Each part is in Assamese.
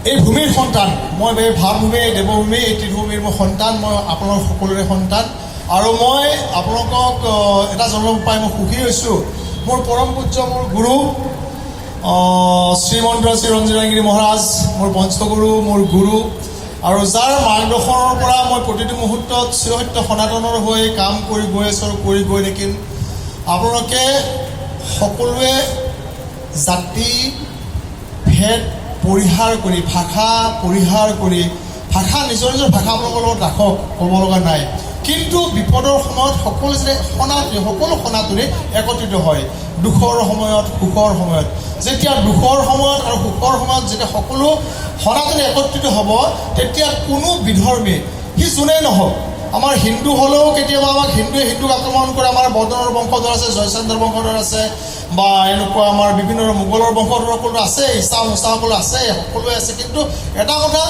এই ভূমিৰ সন্তান মই এই ভাৱভূমি দেৱভূমি এই তীৰ্থভূমিৰ মই সন্তান মই আপোনালোক সকলোৰে সন্তান আৰু মই আপোনালোকক এটা জন্ম পাই মই সুখী হৈছোঁ মোৰ পৰম পূজ্য মোৰ গুৰু শ্ৰীমন্ত শ্ৰী ৰঞ্জিতগিৰি মহাৰাজ মোৰ বংশগুৰু মোৰ গুৰু আৰু যাৰ মাৰ্গদৰ্শনৰ পৰা মই প্ৰতিটো মুহূৰ্তত চিৰসত্য সনাতনৰ হৈ কাম কৰি গৈ আছোঁ আৰু কৰি গৈ থাকিম আপোনালোকে সকলোৱে জাতি ভেদ পৰিহাৰ কৰি ভাষা পৰিহাৰ কৰি ভাষা নিজৰ নিজৰ ভাষা আপোনালোকৰ লগত ৰাখক ক'ব লগা নাই কিন্তু বিপদৰ সময়ত সকলো যে সকলো সনাতনী একত্ৰিত হয় দুখৰ সময়ত সুখৰ সময়ত যেতিয়া দুখৰ সময়ত আৰু সুখৰ সময়ত যেতিয়া সকলো সনাতনী একত্ৰিত হ'ব তেতিয়া কোনো বিধৰ্মী সি যোনেই নহওক আমাৰ হিন্দু হ'লেও কেতিয়াবা আমাক হিন্দুৱে হিন্দুক আক্ৰমণ কৰে আমাৰ বৰ্ধনৰ বংশধৰ আছে জয়চন্দ্ৰ বংশধৰ আছে বা এনেকুৱা আমাৰ বিভিন্ন মোগলৰ বংশধৰ সকলো আছে ঈশা সকলো আছে সকলোৱে আছে কিন্তু এটা কথা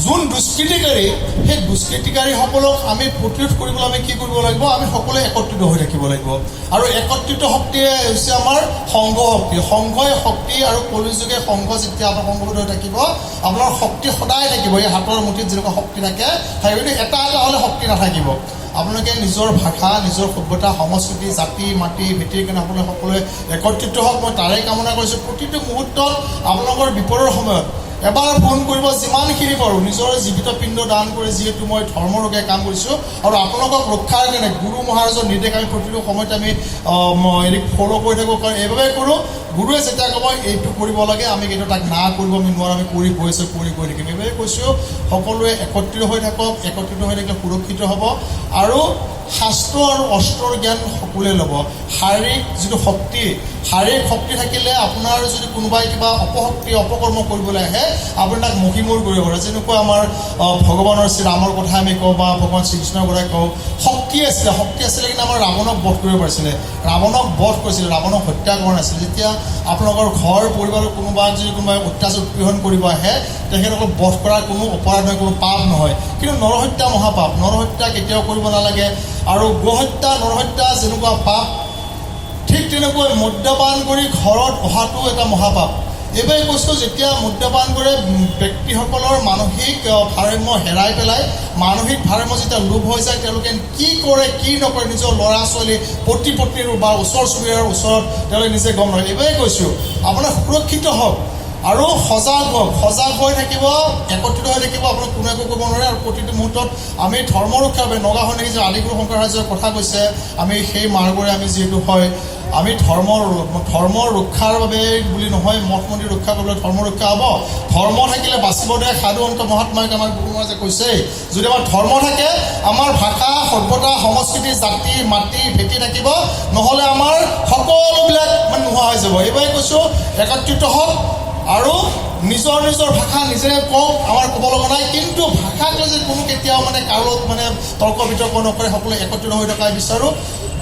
যোন দুষ্কৃতিকাৰী সেই দুষ্কৃতিকাৰীসকলক আমি প্ৰতিৰোধ কৰিবলৈ আমি কি কৰিব লাগিব আমি সকলোৱে একত্ৰিত হৈ থাকিব লাগিব আৰু একত্ৰিত শক্তিয়ে হৈছে আমাৰ সংঘ শক্তি সংঘই শক্তি আৰু কলিযুগে সংঘ যেতিয়া আপোনাৰ সংঘবদ্ধ হৈ থাকিব আপোনাৰ শক্তি সদায় থাকিব এই হাতৰ মুঠিত যেনেকুৱা শক্তি থাকে কিন্তু এটা এটা হ'লে শক্তি নাথাকিব আপোনালোকে নিজৰ ভাষা নিজৰ সভ্যতা সংস্কৃতি জাতি মাটি ভেটিৰ কাৰণে আপোনালোকে সকলোৱে একত্ৰিত হওক মই তাৰে কামনা কৰিছোঁ প্ৰতিটো মুহূৰ্তত আপোনালোকৰ বিপদৰ সময়ত এবাৰ ফোন কৰিব যিমানখিনি পাৰোঁ নিজৰ জীৱিত পিণ্ড দান কৰি যিহেতু মই ধৰ্মৰোগে কাম কৰিছোঁ আৰু আপোনালোকক ৰক্ষাৰ কাৰণে গুৰু মহাৰাজৰ নিৰ্দেশ আমি প্ৰতিটো সময়তে আমি ফ'ল' কৰি থাকোঁ কাৰণ এইবাবে কৰোঁ গুৰুৱে যেতিয়া ক'ব এইটো কৰিব লাগে আমি কিন্তু তাক না কৰিব আমি নোৱাৰোঁ আমি কৰি গৈ আছোঁ কৰি গৈ থাকিম এইবাবে কৈছোঁ সকলোৱে একত্ৰিত হৈ থাকক একত্ৰিত হৈ থাকিলে সুৰক্ষিত হ'ব আৰু শাস্ত্ৰ আৰু অস্ত্ৰৰ জ্ঞান সকলোৱে ল'ব শাৰীৰিক যিটো শক্তি শাৰীৰিক শক্তি থাকিলে আপোনাৰ যদি কোনোবাই কিবা অপশক্তি অপকৰ্ম কৰিবলৈ আহে আপুনি তাক মহিমূৰ কৰিব পাৰে যেনেকুৱা আমাৰ ভগৱানৰ শ্ৰীৰামৰ কথা আমি কওঁ বা ভগৱান শ্ৰীকৃষ্ণৰ কথা কওঁ শক্তি আছিলে কিন্তু আমাৰ ৰাৱণক বধ কৰিব পাৰিছিলে ৰাৱণক বধ কৰিছিলে ৰাৱণক হত্যা কৰা নাছিলে যেতিয়া আপোনালোকৰ ঘৰ পৰিবাৰৰ কোনোবা যদি কোনোবাই অত্যাচাৰ উৎপীড়ন কৰিব আহে তেখেতসকলক বধ কৰাৰ কোনো অপৰাধ নহয় কোনো পাপ নহয় কিন্তু নৰহত্যা মহাপাপ নৰহত্যা কেতিয়াও কৰিব নালাগে আৰু গোহত্যা নৰহত্যা যেনেকুৱা পাপ ঠিক তেনেকৈ মদ্যপান কৰি ঘৰত অহাটো এটা মহাপাপ এইবাৰ কৈছোঁ যেতিয়া মদ্যপান কৰে ব্যক্তিসকলৰ মানসিক ভাৰসাম্য হেৰাই পেলাই মানসিক ভাৰসাম্য যেতিয়া লোভ হৈ যায় তেওঁলোকে কি কৰে কি নকৰে নিজৰ ল'ৰা ছোৱালী পতি পত্নীৰ বা ওচৰ চুবুৰীয়াৰ ওচৰত তেওঁলোকে নিজে গম নাপায় এইবাৰেই কৈছোঁ আপোনাৰ সুৰক্ষিত হওক আৰু সজাগ হৈ থাকিব একত্ৰিত হৈ থাকিব আপোনাক কোনো একো কৰিব নোৱাৰে আৰু প্ৰতিটো মুহূৰ্তত আমি ধৰ্ম ৰক্ষাৰ বাবে নগাঁও নেকি যে আদিগুৰু শংকৰাচাৰ্যৰ কথা কৈছে আমি সেই মাৰ্গৰে আমি যিহেতু হয় আমি ধৰ্মৰ ৰক্ষাৰ বাবে বুলি নহয় মঠ মন্দিৰ ৰক্ষা কৰিবলৈ ধৰ্ম ৰক্ষা হ'ব ধৰ্ম থাকিলে বাচিব দিয়ে সাধু অন্ত মহাত্মাই আমাৰ গুৰু মহাৰাজে কৈছে যদি আমাৰ ধৰ্ম থাকে আমাৰ ভাষা সভ্যতা সংস্কৃতি জাতি মাটি ভেটি থাকিব নহ'লে আমাৰ সকলোবিলাক মানে নোহোৱা হৈ যাব এইবাৰে কৈছোঁ একত্ৰিত হওক আৰু নিজৰ নিজৰ ভাষা নিজে কওক আমাৰ ক'ব লগা নাই কিন্তু ভাষাক যে কোনো কেতিয়াও মানে কাৰো মানে তৰ্ক বিতৰ্ক নকৰে সকলোৱে একত্ৰিত হৈ থকাই বিচাৰোঁ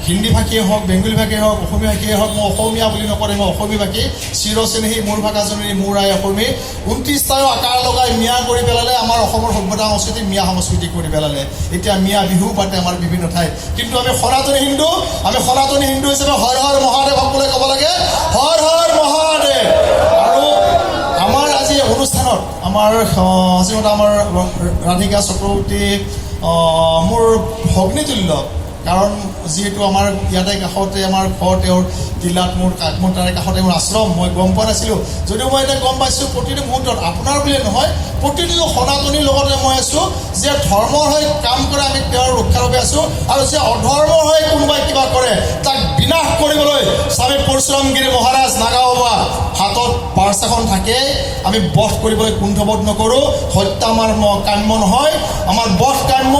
হিন্দী ভাষীয়ে হওক বেংগলী ভাষীয়ে হওক অসমীয়া ভাষীয়ে হওক মই অসমীয়া বুলি নকৰে মই অসমীয়া ভাষী চিৰচেনেহী মোৰ ভাষাজনী মোৰ আই অসমী 29টাও আকাৰ লগাই মিয়া কৰি পেলালে আমাৰ অসমৰ সভ্যতা সংস্কৃতি মিয়া সংস্কৃতি কৰি পেলালে এতিয়া মিয়া বিহু পাতে আমাৰ বিভিন্ন ঠাইত কিন্তু আমি সনাতনী হিন্দু হিচাপে হৰ হৰ মহাদেৱ সকলোৱে ক'ব লাগে হৰ হৰ মহাদেৱ আৰু আমাৰ আজি অনুষ্ঠানত আমাৰ শ্ৰীমতী আমাৰ ৰাধিকা চক্ৰৱৰ্তী মোৰ ভগ্নীতুল্য কাৰণ যিহেতু আমাৰ ইয়াতে কাষতে আমাৰ ঘৰ তেওঁৰ জিলাত মোৰ তাৰে কাষতে মোৰ আশ্ৰম মই গম পোৱা নাছিলোঁ যদিও মই এতিয়া গম পাইছোঁ প্ৰতিটো মুহূৰ্তত আপোনাৰ বুলিয়ে নহয় প্ৰতিটো সনাতনীৰ লগতে মই আছোঁ যে ধৰ্মৰ হৈ কাম কৰে আমি তেওঁৰ ৰক্ষাৰ বাবে আছোঁ আৰু যে অধৰ্মৰ হৈ কোনোবাই কিবা কৰে তাক বিনাশ কৰিবলৈ স্বামী পৰশুৰামগিৰি মহাৰাজ নাগাওৱা হাতত পাৰ্চাখন থাকে আমি বধ কৰিবলৈ কুণ্ঠবোধ নকৰোঁ হত্যা আমাৰ কাম্য নহয় আমাৰ বধ কাম্য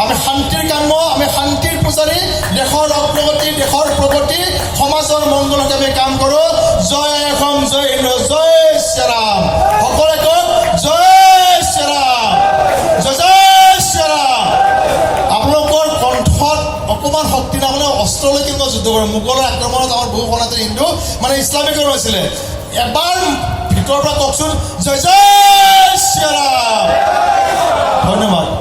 আমি শান্তিৰ কাম্য আমি শান্তিৰ পূজাৰী দেশৰ অগ্ৰগতি দেশৰ প্ৰগতি সমাজৰ মংগল হকে আমি কাম কৰোঁ জয় অসম জয় হিন্দ জয় শ্ৰীৰাম সকলোৱে কওক জয় শ্ৰীৰাম জয় শ্ৰীৰাম আপোনালোকৰ কণ্ঠত অকণমান শক্তি নামানে অস্ত্ৰলৈকে মই যুদ্ধ কৰোঁ মোগলৰ আক্ৰমণত আমাৰ বহু সনাতনী হিন্দু মানে ইছলামিকৰ হৈছিলে এবাৰ ভিতৰৰ পৰা কওকচোন জয় জয় শ্ৰীৰাম ধন্যবাদ।